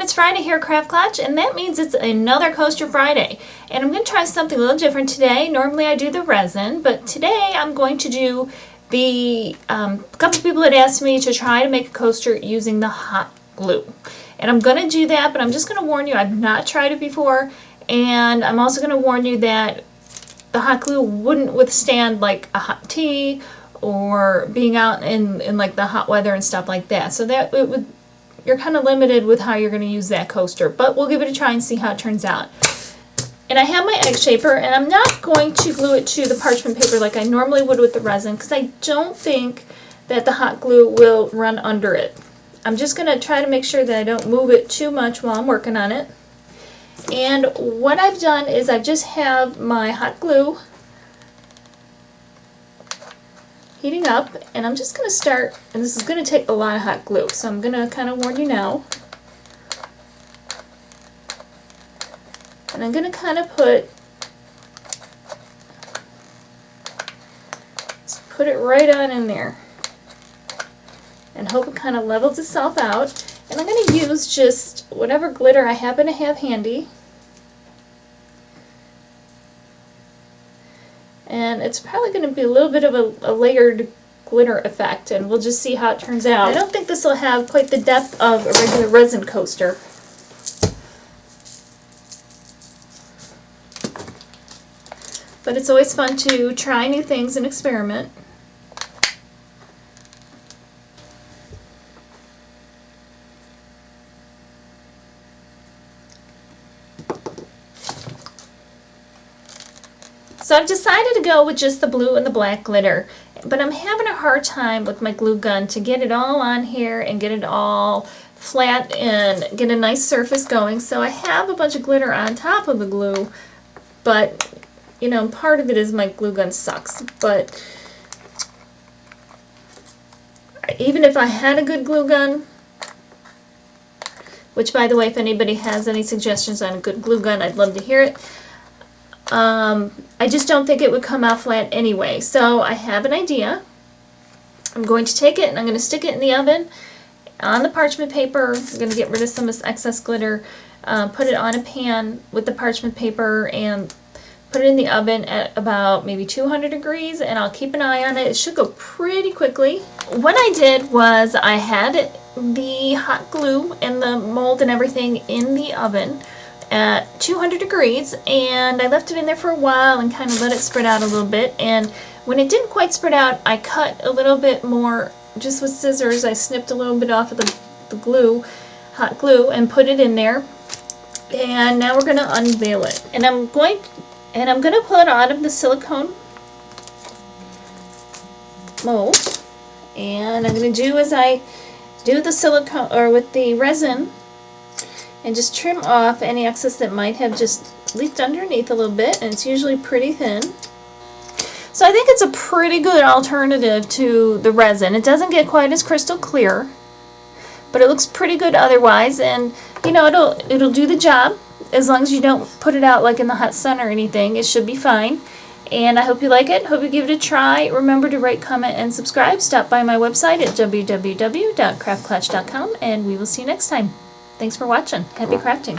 it's Friday here at Craft Clutch, and that means it's another Coaster Friday. And I'm going to try something a little different today. Normally I do the resin, but today I'm going to do a couple of people had asked me to try to make a coaster using the hot glue. And I'm going to do that, but I'm just going to warn you, I've not tried it before, and I'm also going to warn you that the hot glue wouldn't withstand like a hot tea or being out in like the hot weather and stuff like that. So that it would, you're kind of limited with how you're going to use that coaster, but we'll give it a try and see how it turns out. And I have my egg shaper, and I'm not going to glue it to the parchment paper like I normally would with the resin because I don't think that the hot glue will run under it. I'm just going to try to make sure that I don't move it too much while I'm working on it. And what I've done is I just have my hot glue heating up, and I'm just going to start, and this is going to take a lot of hot glue, so I'm going to kind of warn you now. And I'm going to kind of put it right on in there and hope it kind of levels itself out. And I'm going to use just whatever glitter I happen to have handy. And it's probably going to be a little bit of a layered glitter effect, and we'll just see how it turns out. I don't think this will have quite the depth of a regular resin coaster. But it's always fun to try new things and experiment. So I've decided to go with just the blue and the black glitter, but I'm having a hard time with my glue gun to get it all on here and get it all flat and get a nice surface going. So I have a bunch of glitter on top of the glue, but you know, part of it is my glue gun sucks. But even if I had a good glue gun, which by the way, if anybody has any suggestions on a good glue gun, I'd love to hear it. I just don't think it would come out flat anyway. So I have an idea. I'm going to take it and I'm going to stick it in the oven on the parchment paper. I'm going to get rid of some of this excess glitter, put it on a pan with the parchment paper and put it in the oven at about maybe 200 degrees, and I'll keep an eye on it. It should go pretty quickly. What I did was I had the hot glue and the mold and everything in the oven at 200 degrees, and I left it in there for a while and kind of let it spread out a little bit. And when it didn't quite spread out, I cut a little bit more just with scissors. I snipped a little bit off of the glue, hot glue, and put it in there. And now we're going to unveil it. And I'm going to pull it out of the silicone mold. And I'm going to do as I do with the silicone or with the resin, and just trim off any excess that might have just leaked underneath a little bit, and it's usually pretty thin. So I think it's a pretty good alternative to the resin. It doesn't get quite as crystal clear, but it looks pretty good otherwise, and you know, it'll do the job as long as you don't put it out like in the hot sun or anything. It should be fine. And I hope you like it. Hope you give it a try. Remember to rate, comment, and subscribe. Stop by my website at www.craftclutch.com, and we will see you next time. Thanks for watching. Happy crafting.